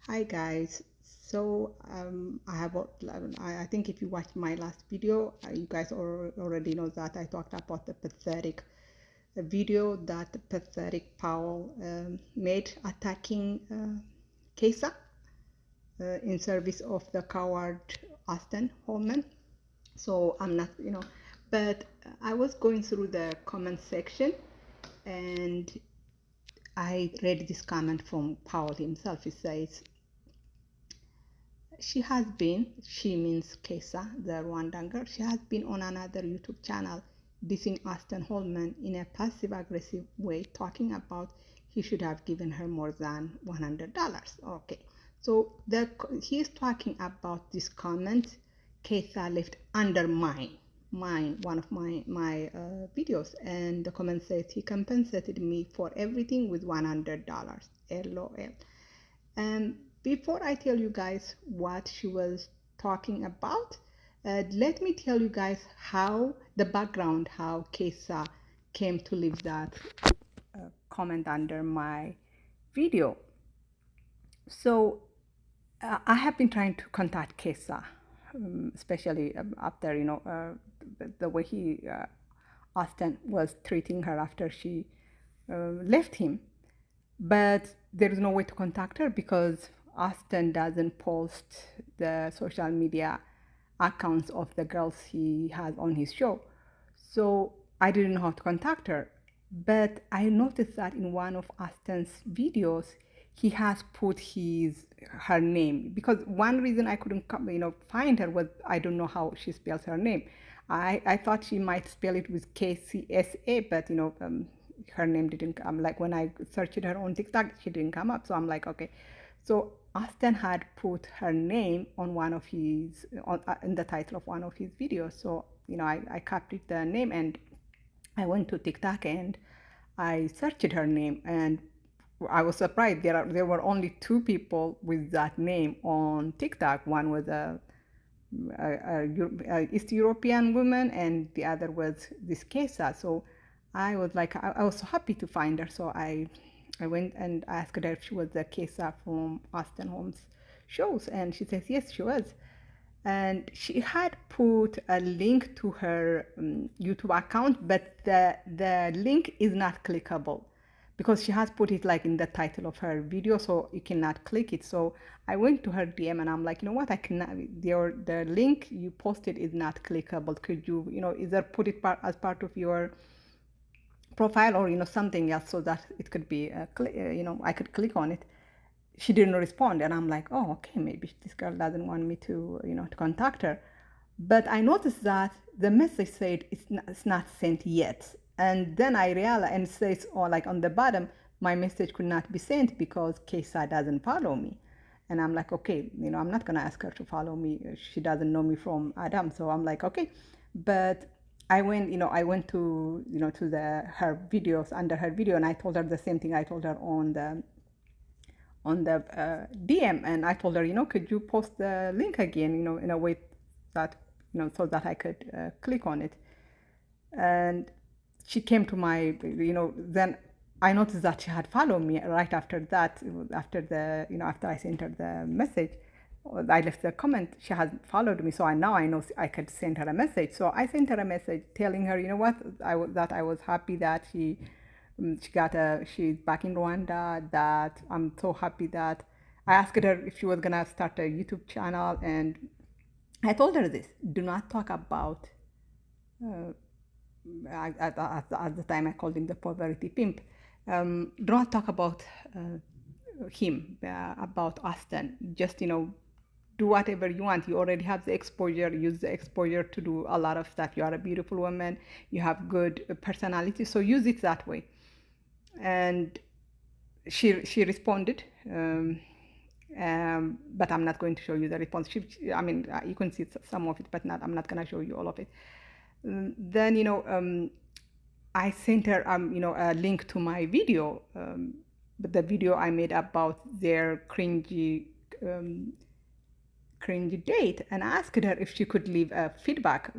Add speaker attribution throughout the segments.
Speaker 1: Hi guys. I think if you watched my last video, you guys already know that I talked about the pathetic video that the pathetic Powell made attacking Keissa in service of the coward Austin Holman. So I'm not, but I was going through the comment section and I read this comment from Powell himself. He says, she means Keissa, the Rwandan girl, she has been on another YouTube channel dissing Austin Holman in a passive aggressive way, talking about he should have given her more than $100. Okay, so he is talking about this comment Keissa left under one of my videos, and the comment says he compensated me for everything with $100. LOL. Before I tell you guys what she was talking about, let me tell you guys how the background, how Keissa came to leave that comment under my video. So I have been trying to contact Keissa, especially after the way Austin was treating her after she left him. But there is no way to contact her because Austin doesn't post the social media accounts of the girls he has on his show. So I didn't know how to contact her. But I noticed that in one of Austin's videos, he has put her name, because one reason I couldn't find her was I don't know how she spells her name. I thought she might spell it with KCSA, but her name didn't come. Like when I searched her on TikTok, she didn't come up. So I'm like, okay. So Austin had put her name on in the title of one of his videos. So I copied the name and I went to TikTok and I searched her name, and I was surprised. There were only two people with that name on TikTok. One was a East European woman, and the other was this Keissa. So I was like, I was so happy to find her. So I went and asked her if she was the Keissa from Austin Holmes shows, and she says yes, she was. And she had put a link to her YouTube account, but the link is not clickable because she has put it like in the title of her video, so you cannot click it. So I went to her DM and I'm like, you know what, I cannot. The link you posted is not clickable. Could you, either put it as part of your profile or something else so that it could be, I could click on it. She didn't respond, and I'm like, oh, okay, maybe this girl doesn't want me to to contact her. But I noticed that the message said it's not sent yet, and then I realized, and it says, oh, like on the bottom, my message could not be sent because Keissa doesn't follow me. And I'm like, okay, I'm not gonna ask her to follow me. She doesn't know me from Adam. So I'm like, okay. But I went to to her videos, under her video, and I told her the same thing I told her on the DM, and I told her, could you post the link again, in a way that, so that I could click on it. And she came to my, then I noticed that she had followed me right after that, after I sent her the message. I left the comment, she has followed me, so now I know I could send her a message. So I sent her a message telling her, what, that I was happy that she's back in Rwanda, that I'm so happy that I asked her if she was gonna start a YouTube channel, and I told her this: do not talk about. At the time, I called him the poverty pimp. Do not talk about him, about Austin. Just do whatever you want. You already have the exposure. Use the exposure to do a lot of stuff. You are a beautiful woman. You have good personality, so use it that way. And she responded, but I'm not going to show you the response. You can see some of it, but I'm not going to show you all of it. Then I sent her a link to my video, but the video I made about their cringy date, and I asked her if she could leave a feedback,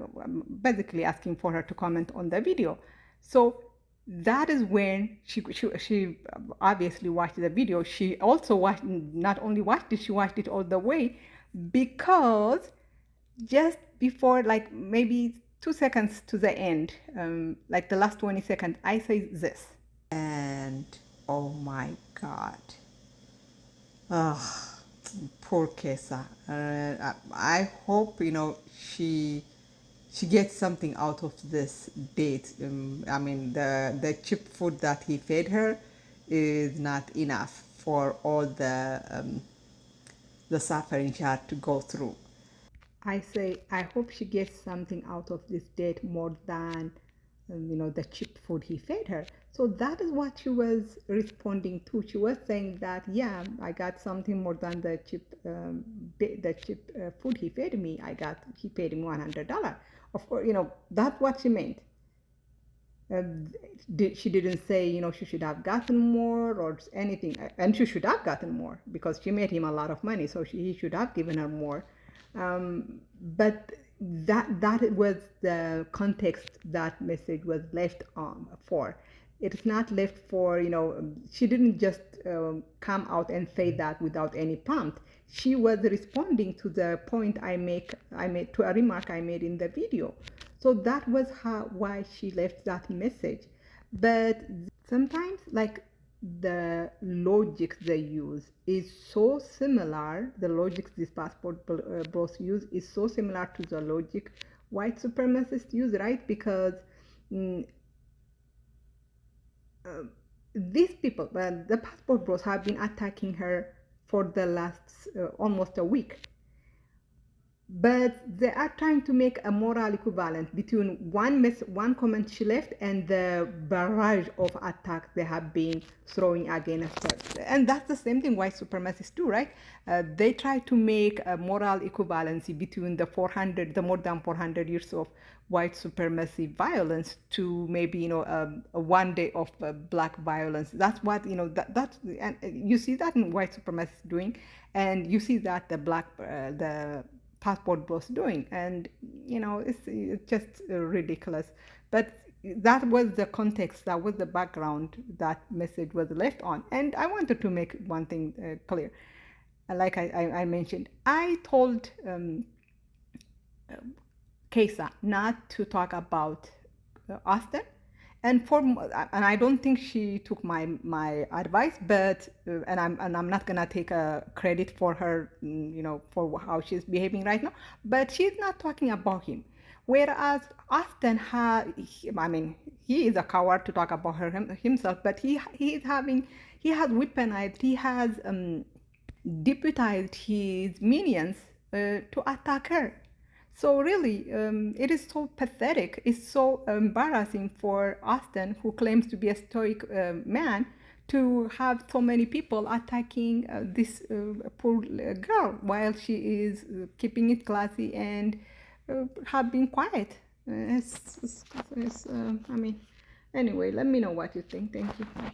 Speaker 1: basically asking for her to comment on the video. So That is when she obviously watched the video. She also watched, not only watched it, she watched it all the way, because just before, like maybe 2 seconds to the end, like the last 20 seconds, I say this. And oh my God. Oh, poor Keissa. I hope, she gets something out of this date. I mean, the cheap food that he fed her is not enough for all the suffering she had to go through. I say, I hope she gets something out of this date more than, the cheap food he fed her. So that is what she was responding to. She was saying that, yeah, I got something more than the cheap food he fed me. He paid me $100. Of course, that's what she meant. Uh, she didn't say, she should have gotten more or anything. And she should have gotten more because she made him a lot of money, so he should have given her more. But that was the context that message was left for. It's not left for, she didn't just come out and say that without any prompt. She was responding to the point I made to a remark I made in the video. So that was why she left that message. But sometimes, like, the logic they use is so similar. The logic these passport bros use is so similar to the logic white supremacists use, right? Because mm, uh, these people, the passport bros, have been attacking her for the last almost a week. But they are trying to make a moral equivalent between one comment she left and the barrage of attacks they have been throwing against her. And that's the same thing white supremacists do, right? They try to make a moral equivalency between the more than 400 years of white supremacy violence to maybe, a one day of black violence. That's what, and you see that in white supremacists doing, and you see that the passport bros doing, and it's just ridiculous. But that was the context, that was the background that message was left on. And I wanted to make one thing clear. Like I mentioned, I told Keissa not to talk about Austin, and I don't think she took my advice, but and I'm not gonna take a credit for her, for how she's behaving right now. But she's not talking about him, whereas Austin I mean, he is a coward to talk about himself, but he has weaponized, he has deputized his minions to attack her. So really, it is so pathetic. It's so embarrassing for Austin, who claims to be a stoic man, to have so many people attacking this poor girl while she is keeping it classy and have been quiet. I mean, anyway, let me know what you think. Thank you. Bye.